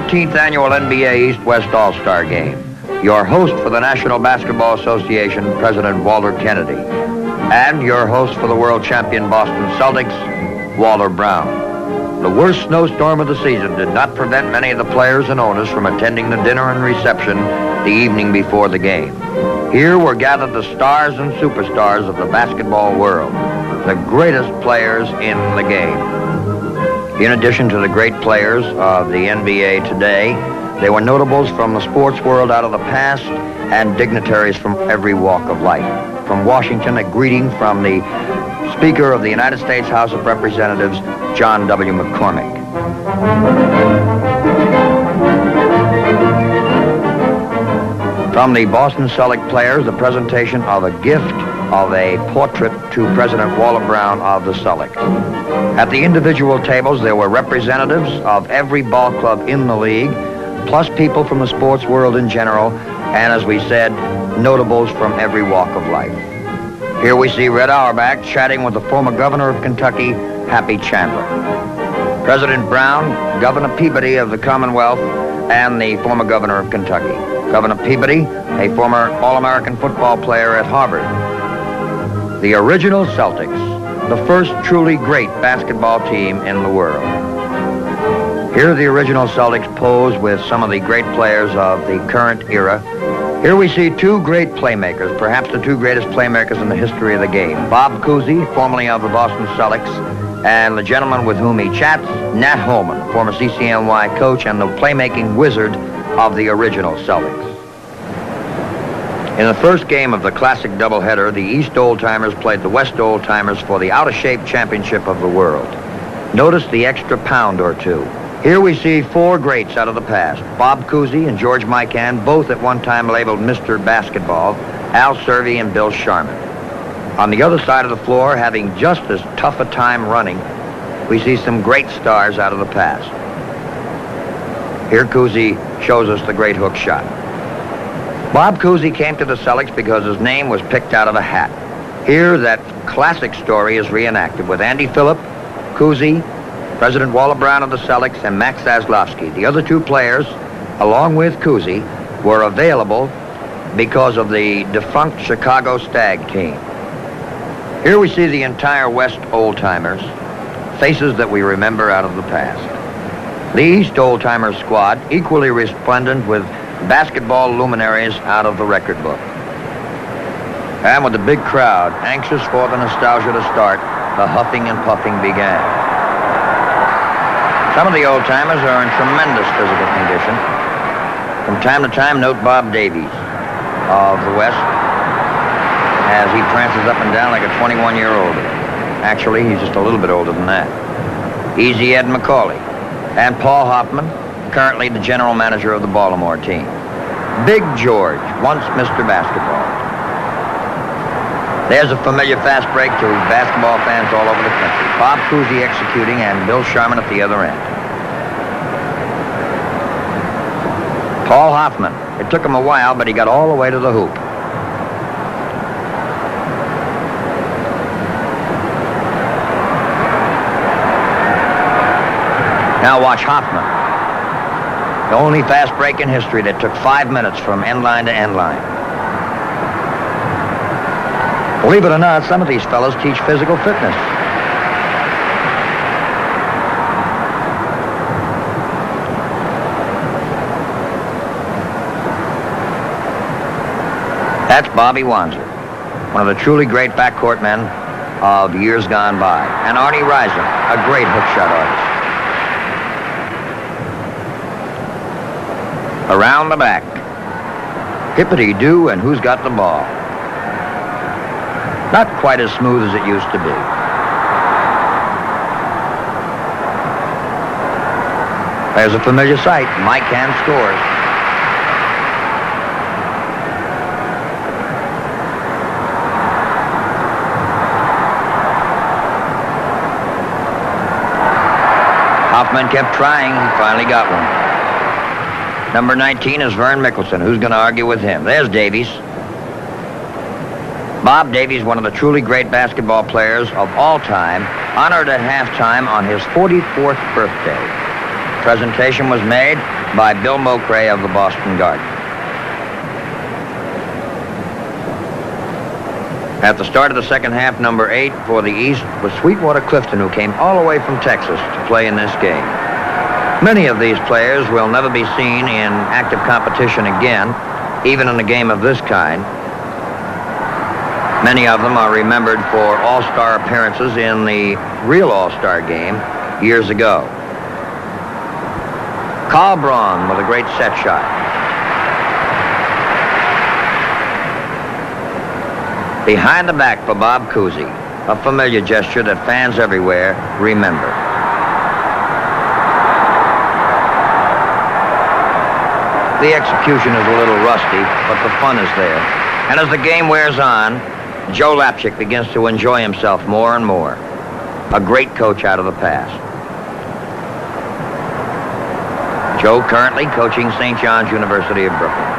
13th Annual NBA East-West All-Star Game. Your host for the National Basketball Association, President Walter Kennedy. And your host for the world champion Boston Celtics, Walter Brown. The worst snowstorm of the season did not prevent many of the players and owners from attending the dinner and reception the evening before the game. Here were gathered the stars and superstars of the basketball world, the greatest players in the game. In addition to the great players of the NBA today, they were notables from the sports world out of the past and dignitaries from every walk of life. From Washington, a greeting from the Speaker of the United States House of Representatives, John W. McCormick. From the Boston Celtic players, the presentation of a gift of a portrait to President Walter Brown of the Celtics. At the individual tables, there were representatives of every ball club in the league, plus people from the sports world in general, and as we said, notables from every walk of life. Here we see Red Auerbach chatting with the former governor of Kentucky, Happy Chandler. President Brown, Governor Peabody of the Commonwealth, and the former governor of Kentucky. Governor Peabody, a former All-American football player at Harvard. The original Celtics, the first truly great basketball team in the world. Here the original Celtics pose with some of the great players of the current era. Here we see two great playmakers, perhaps the two greatest playmakers in the history of the game. Bob Cousy, formerly of the Boston Celtics, and the gentleman with whom he chats, Nat Holman, former CCNY coach and the playmaking wizard of the original Celtics. In the first game of the classic doubleheader, the East Old-Timers played the West Old-Timers for the out-of-shape championship of the world. Notice the extra pound or two. Here we see four greats out of the past. Bob Cousy and George Mikan, both at one time labeled Mr. Basketball, Al Servey and Bill Sharman. On the other side of the floor, having just as tough a time running, we see some great stars out of the past. Here Cousy shows us the great hook shot. Bob Cousy came to the Celtics because his name was picked out of a hat. Here that classic story is reenacted with Andy Phillip, Cousy, President Walter Brown of the Celtics, and Max Zaslavsky. The other two players, along with Cousy, were available because of the defunct Chicago Stag team. Here we see the entire West Old-Timers, faces that we remember out of the past. The East Old-Timers squad, equally resplendent with basketball luminaries out of the record book. And with the big crowd anxious for the nostalgia to start, the huffing and puffing began. Some of the old-timers are in tremendous physical condition. From time to time, note Bob Davies of the West as he prances up and down like a 21-year-old. Actually, he's just a little bit older than that. Easy Ed McCauley and Paul Hoffman, currently the general manager of the Baltimore team. Big George, once Mr. Basketball. There's a familiar fast break to basketball fans all over the country. Bob Cousy executing and Bill Sharman at the other end. Paul Hoffman. It took him a while, but he got all the way to the hoop. Now watch Hoffman. The only fast break in history that took 5 minutes from end line to end line. Believe it or not, some of these fellows teach physical fitness. That's Bobby Wanzer, one of the truly great backcourt men of years gone by. And Arnie Reiser, a great hookshot artist. Around the back. Hippity-doo, and who's got the ball? Not quite as smooth as it used to be. There's a familiar sight. Mikan scores. Hoffman kept trying. He finally got one. Number 19 is Vern Mickelson. Who's going to argue with him? There's Davies. Bob Davies, one of the truly great basketball players of all time, honored at halftime on his 44th birthday. Presentation was made. by Bill Mocrae of the Boston Garden. At the start of the second half, number 8 for the East was Sweetwater Clifton, who came all the way from Texas to play in this game. Many of these players will never be seen in active competition again, even in a game of this kind. Many of them are remembered for all-star appearances in the real all-star game years ago. Carl Braun with a great set shot. Behind the back for Bob Cousy, a familiar gesture that fans everywhere remember. The execution is a little rusty, but the fun is there. And as the game wears on, Joe Lapchick begins to enjoy himself more and more. A great coach out of the past. Joe currently coaching St. John's University of Brooklyn.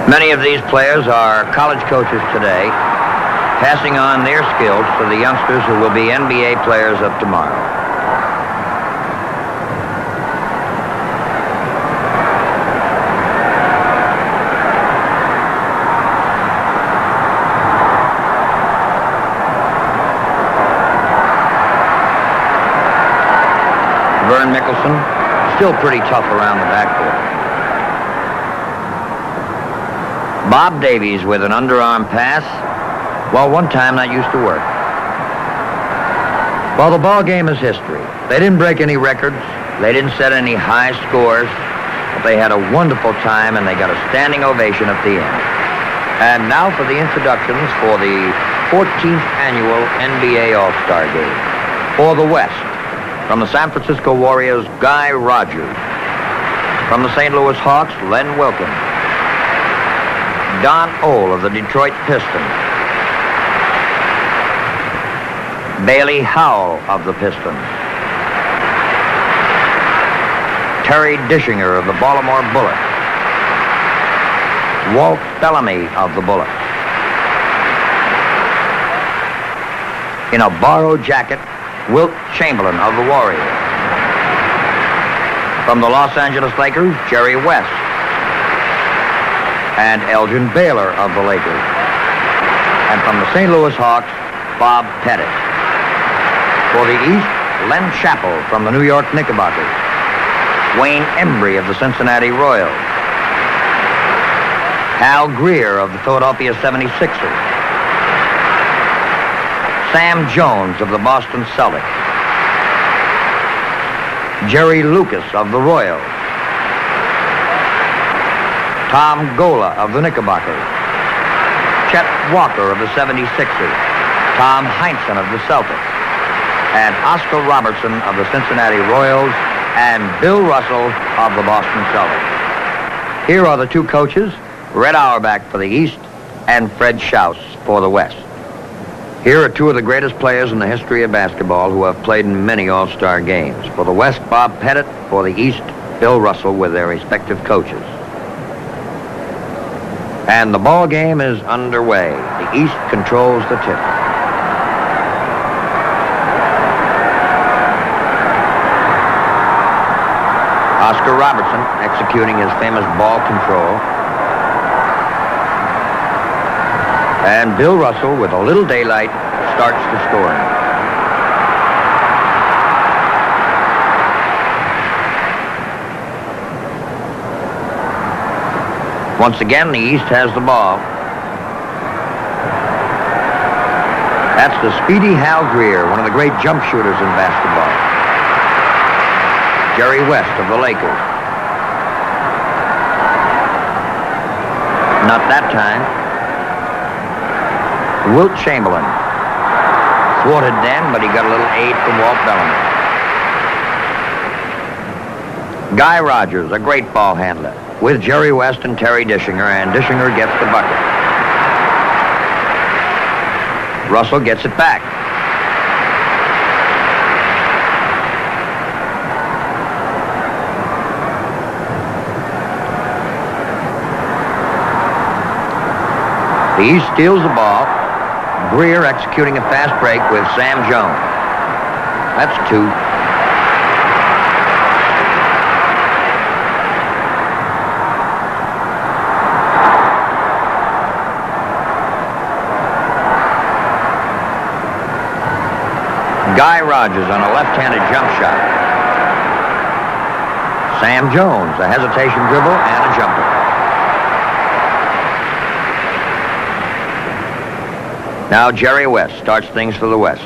Many of these players are college coaches today, passing on their skills to the youngsters who will be NBA players of tomorrow. Vern Mickelson, still pretty tough around the backboard. Bob Davies with an underarm pass. Well, one time that used to work. Well, the ball game is history. They didn't break any records. They didn't set any high scores. But they had a wonderful time, and they got a standing ovation at the end. And now for the introductions for the 14th annual NBA All-Star Game. For the West, from the San Francisco Warriors, Guy Rogers. From the St. Louis Hawks, Len Wilkins. Don Ohl of the Detroit Pistons. Bailey Howell of the Pistons. Terry Dischinger of the Baltimore Bullets. Walt Bellamy of the Bullets. In a borrowed jacket, Wilt Chamberlain of the Warriors. From the Los Angeles Lakers, Jerry West. And Elgin Baylor of the Lakers. And from the St. Louis Hawks, Bob Pettit. For the East, Len Chappell from the New York Knickerbockers. Wayne Embry of the Cincinnati Royals. Hal Greer of the Philadelphia 76ers. Sam Jones of the Boston Celtics. Jerry Lucas of the Royals. Tom Gola of the Knickerbockers. Chet Walker of the 76ers. Tom Heinsohn of the Celtics. And Oscar Robertson of the Cincinnati Royals. And Bill Russell of the Boston Celtics. Here are the two coaches, Red Auerbach for the East and Fred Schaus for the West. Here are two of the greatest players in the history of basketball who have played in many All-Star games. For the West, Bob Pettit. For the East, Bill Russell with their respective coaches. And the ball game is underway. The East controls the tip. Oscar Robertson executing his famous ball control. And Bill Russell, with a little daylight, starts the scoring. Once again, the East has the ball. That's the speedy Hal Greer, one of the great jump shooters in basketball. Jerry West of the Lakers. Not that time. Wilt Chamberlain. Thwarted then, but he got a little aid from Walt Bellamy. Guy Rogers, a great ball handler, with Jerry West and Terry Dischinger, and Dischinger gets the bucket. Russell gets it back. The East steals the ball. Greer executing a fast break with Sam Jones. That's 2. Guy Rogers on a left-handed jump shot. Sam Jones, a hesitation dribble and a jumper. Now Jerry West starts things for the West.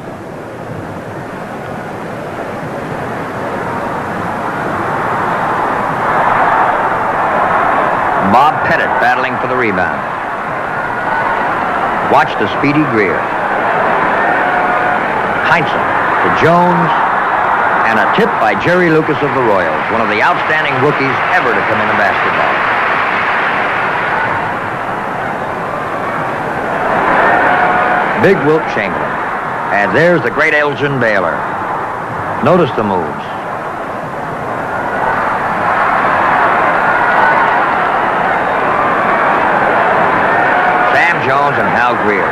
Bob Pettit battling for the rebound. Watch the speedy Greer. Heinsohn to Jones, and a tip by Jerry Lucas of the Royals, one of the outstanding rookies ever to come into basketball. Big Wilt Chamberlain. And there's the great Elgin Baylor. Notice the moves. Sam Jones and Hal Greer.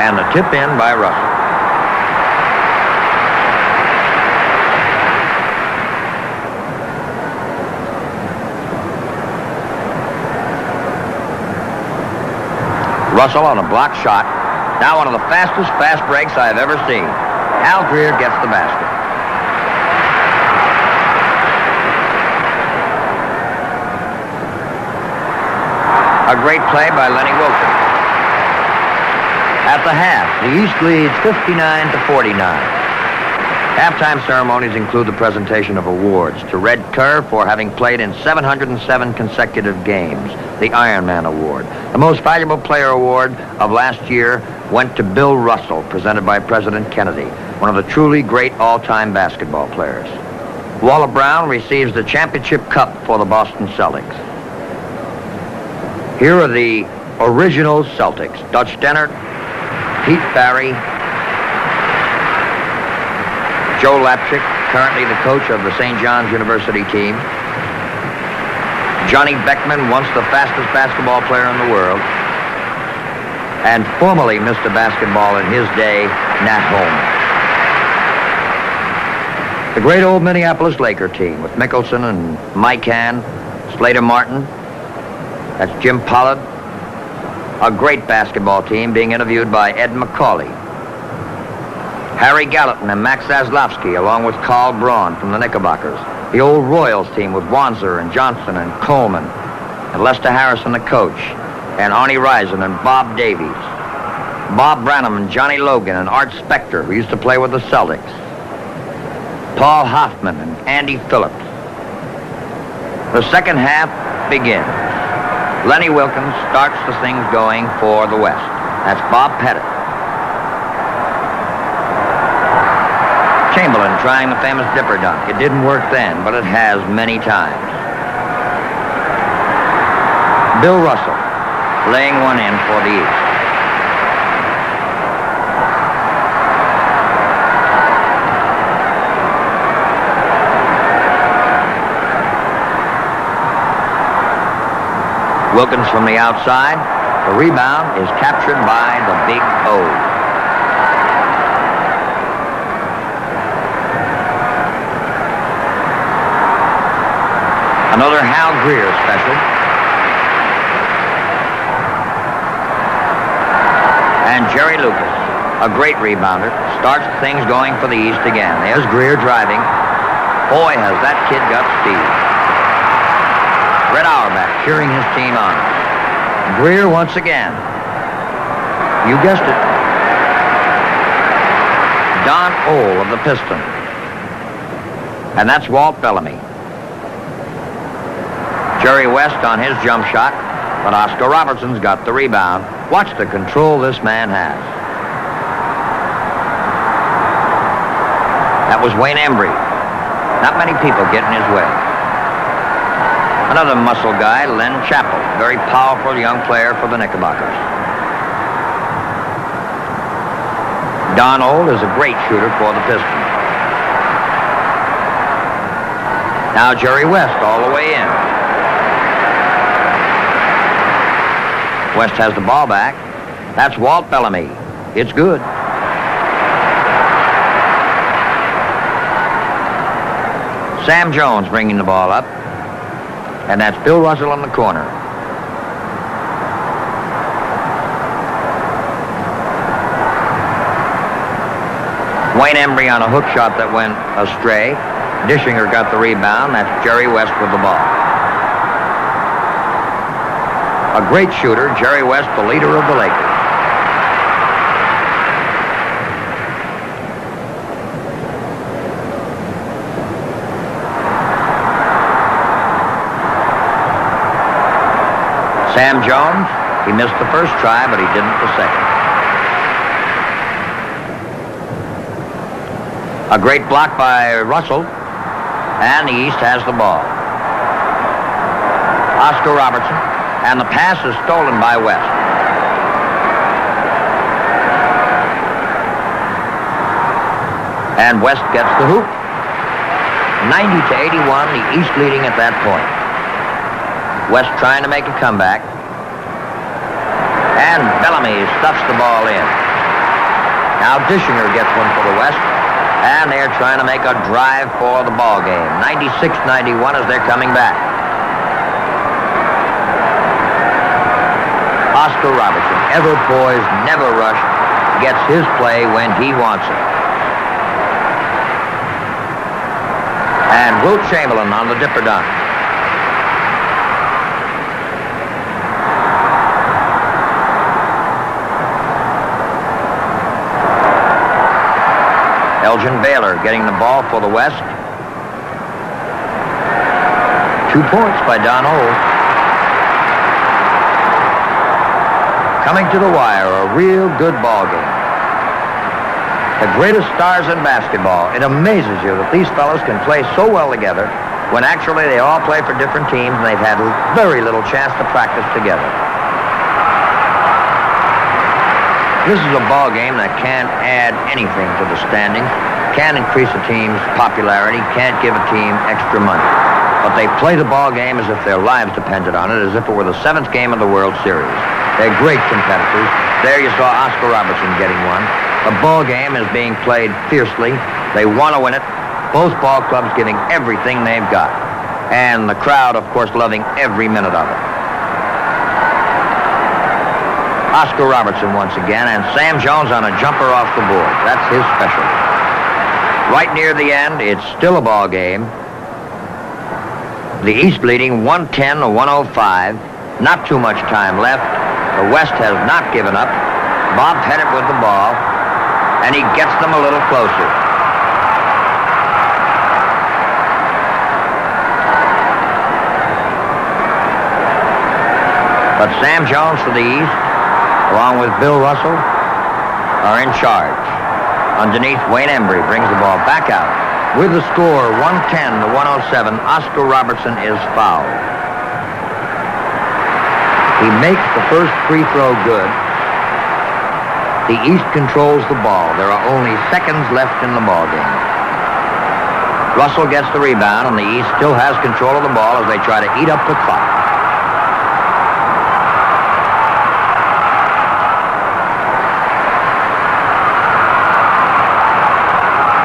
And the tip in by Russell. Russell on a block shot. Now one of the fastest fast breaks I have ever seen. Hal Greer gets the basket. A great play by Lenny Wilkins. At the half, the East leads 59-49. Halftime ceremonies include the presentation of awards to Red Kerr for having played in 707 consecutive games, the Ironman Award. The Most Valuable Player Award of last year went to Bill Russell, presented by President Kennedy, one of the truly great all-time basketball players. Waller Brown receives the championship cup for the Boston Celtics. Here are the original Celtics: Dutch Stennert, Pete Barry, Joe Lapchick, currently the coach of the St. John's University team. Johnny Beckman, once the fastest basketball player in the world, and formerly Mr. Basketball in his day, Nat Holmes. The great old Minneapolis Laker team with Mickelson and Mikan, Slater Martin. That's Jim Pollard. A great basketball team being interviewed by Ed McCauley. Harry Gallatin and Max Zaslavsky, along with Carl Braun from the Knickerbockers. The old Royals team with Wanzer and Johnson and Coleman, and Lester Harrison, the coach, and Arnie Rison and Bob Davies. Bob Branham and Johnny Logan and Art Spector, who used to play with the Celtics. Paul Hoffman and Andy Phillips. The second half begins. Lenny Wilkins starts the things going for the West. That's Bob Pettit. Chamberlain trying the famous dipper dunk. It didn't work then, but it has many times. Bill Russell laying one in for the East. Wilkins from the outside. The rebound is captured by the Big O. Another Hal Greer special. And Jerry Lucas, a great rebounder, starts things going for the East again. There's Greer driving. Boy, has that kid got speed. Red Auerbach cheering his team on. Greer once again. You guessed it. Don Ole of the Pistons. And that's Walt Bellamy. Jerry West on his jump shot, but Oscar Robertson's got the rebound. Watch the control this man has. That was Wayne Embry. Not many people get in his way. Another muscle guy, Len Chappell, very powerful young player for the Knickerbockers. Don Ole is a great shooter for the Pistons. Now Jerry West all the way in. West has the ball back. That's Walt Bellamy. It's good. Sam Jones bringing the ball up. And that's Bill Russell in the corner. Wayne Embry on a hook shot that went astray. Dischinger got the rebound. That's Jerry West with the ball. A great shooter, Jerry West, the leader of the Lakers. Sam Jones, he missed the first try, but he didn't the second. A great block by Russell, and the East has the ball. Oscar Robertson, and the pass is stolen by West. And West gets the hoop. 90-81, the East leading at that point. West trying to make a comeback. And Bellamy stuffs the ball in. Now Dischinger gets one for the West. And they're trying to make a drive for the ball game. 96-91 as they're coming back. Oscar Robertson, ever poised, never rushed, gets his play when he wants it. And Wilt Chamberlain on the dipper dunk. Elgin Baylor getting the ball for the West. 2 points by Don Old. Coming to the wire, a real good ball game. The greatest stars in basketball. It amazes you that these fellas can play so well together when actually they all play for different teams and they've had very little chance to practice together. This is a ball game that can't add anything to the standings, can't increase a team's popularity, can't give a team extra money. But they play the ball game as if their lives depended on it, as if it were the 7th game of the World Series. They're great competitors. There you saw Oscar Robertson getting one. The ball game is being played fiercely. They want to win it. Both ball clubs giving everything they've got. And the crowd, of course, loving every minute of it. Oscar Robertson once again, and Sam Jones on a jumper off the board. That's his specialty. Right near the end, it's still a ball game. The East leading 110-105. Not too much time left. The West has not given up. Bob Pettit with the ball, and he gets them a little closer. But Sam Jones for the East, along with Bill Russell, are in charge. Underneath, Wayne Embry brings the ball back out. With the score 110-107, Oscar Robertson is fouled. He makes the first free throw good. The East controls the ball. There are only seconds left in the ball game. Russell gets the rebound, and the East still has control of the ball as they try to eat up the clock.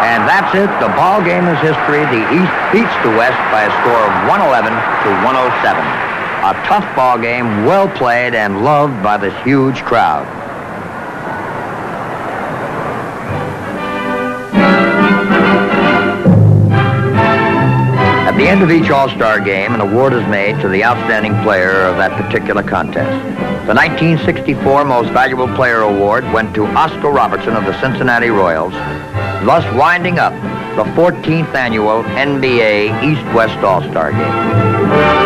And that's it. The ball game is history. The East beats the West by a score of 111-107. A tough ball game, well played, and loved by this huge crowd. At the end of each All-Star game, an award is made to the outstanding player of that particular contest. The 1964 Most Valuable Player Award went to Oscar Robertson of the Cincinnati Royals, thus winding up the 14th annual NBA East-West All-Star Game.